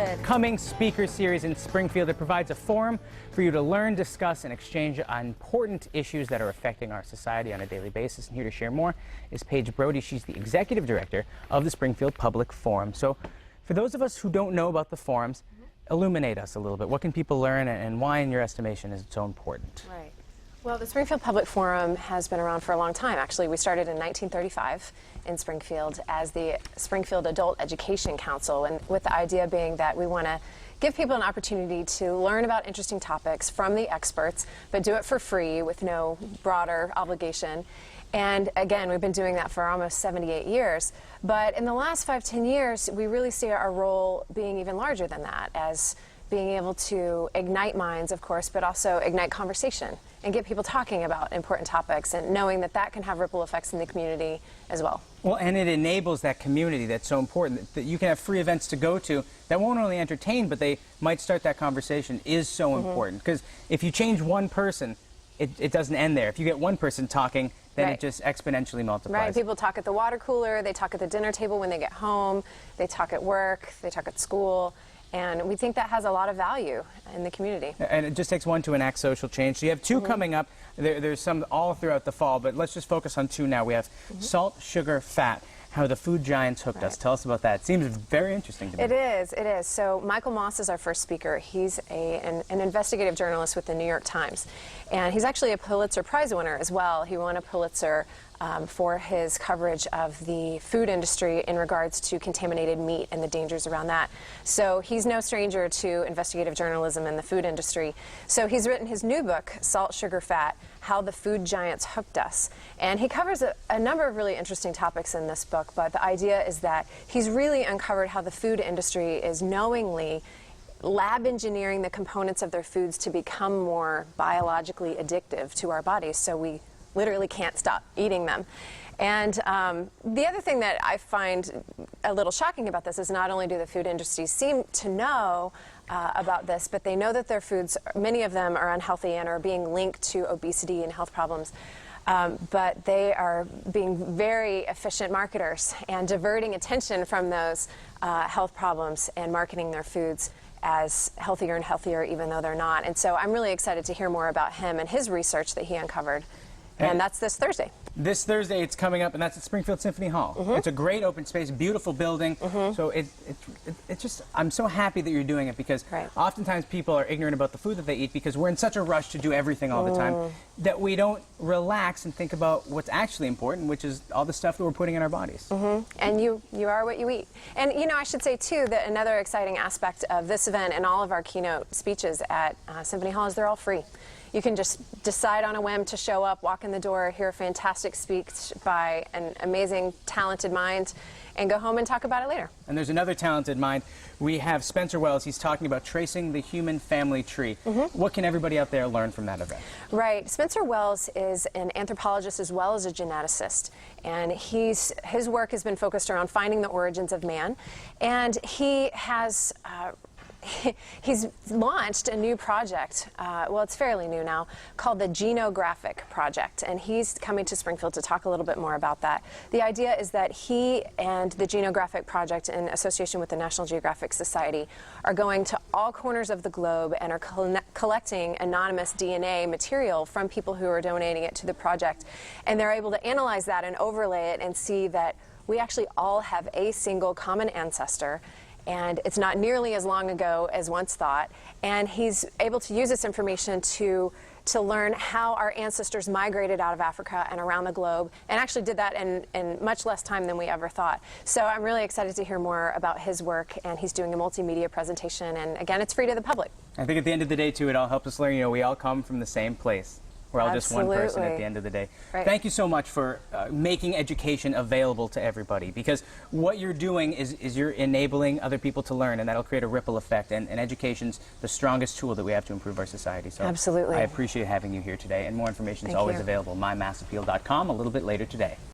upcoming speaker series in Springfield that provides a forum for you to learn, discuss, and exchange on important issues that are affecting our society on a daily basis. And here to share more is Paige Brody. She's the executive director of the Springfield Public Forum. So for those of us who don't know about the forums, illuminate us a little bit. What can people learn, and why, in your estimation, is it so important? Right. Well, the Springfield Public Forum has been around for a long time. Actually, we started in 1935 in Springfield as the Springfield Adult Education Council, and with the idea being that we want to give people an opportunity to learn about interesting topics from the experts, but do it for free with no broader obligation. And again, we've been doing that for almost 78 years. But in the last 5-10 years, we really see our role being even larger than that, as being able to ignite minds, of course, but also ignite conversation and get people talking about important topics, and knowing that that can have ripple effects in the community as well. Well, and it enables that community that's so important, that you can have free events to go to that won't only entertain, but they might start that conversation, is so important. Because if you change one person, it doesn't end there. If you get one person talking, then it just exponentially multiplies. Right, people talk at the water cooler, they talk at the dinner table when they get home, they talk at work, they talk at school. And we think that has a lot of value in the community. And it just takes one to enact social change. So you have two coming up. There's some all throughout the fall, but let's just focus on two now. We have salt, sugar, fat, how the food giants hooked us. Tell us about that. It seems very interesting to me. It is. So Michael Moss is our first speaker. He's an investigative journalist with the New York Times. And he's actually a Pulitzer Prize winner as well. He won a Pulitzer for his coverage of the food industry in regards to contaminated meat and the dangers around that. So he's no stranger to investigative journalism in the food industry. So he's written his new book, Salt, Sugar, Fat, How the Food Giants Hooked Us. And he covers a number of really interesting topics in this book, but the idea is that he's really uncovered how the food industry is knowingly lab engineering the components of their foods to become more biologically addictive to our bodies, so we literally can't stop eating them. And the other thing that I find a little shocking about this is not only do the food industries seem to know about this, but they know that their foods, many of them are unhealthy and are being linked to obesity and health problems. But they are being very efficient marketers and diverting attention from those health problems and marketing their foods as healthier and healthier, even though they're not. And so I'm really excited to hear more about him and his research that he uncovered. And that's this Thursday. This Thursday it's coming up, and that's at Springfield Symphony Hall. It's a great open space, beautiful building. So it's just, I'm so happy that you're doing it, because oftentimes people are ignorant about the food that they eat because we're in such a rush to do everything all the time that we don't relax and think about what's actually important, which is all the stuff that we're putting in our bodies. And you are what you eat. And you know, I should say too that another exciting aspect of this event and all of our keynote speeches at Symphony Hall is they're all free. You can just decide on a whim to show up, walk in the door, hear a fantastic speech by an amazing, talented mind, and go home and talk about it later. And there's another talented mind. We have Spencer Wells. He's talking about tracing the human family tree. What can everybody out there learn from that event? Right. Spencer Wells is an anthropologist as well as a geneticist. And his work has been focused around finding the origins of man. And he has he's launched a new project, well, it's fairly new now, called the Genographic Project, and he's coming to Springfield to talk a little bit more about that. The idea is that he and the Genographic Project, in association with the National Geographic Society, are going to all corners of the globe and are collecting anonymous DNA material from people who are donating it to the project, and they're able to analyze that and overlay it and see that we actually all have a single common ancestor, and it's not nearly as long ago as once thought. And he's able to use this information to learn how our ancestors migrated out of Africa and around the globe, and actually did that in much less time than we ever thought. So I'm really excited to hear more about his work, and he's doing a multimedia presentation, and again, it's free to the public. I think at the end of the day, too, it all helps us learn, you know, we all come from the same place. We're all just one person at the end of the day. Thank you so much for making education available to everybody, because what you're doing is you're enabling other people to learn, and that'll create a ripple effect, and education's the strongest tool that we have to improve our society. So I appreciate having you here today, and more information is always available at mymassappeal.com a little bit later today.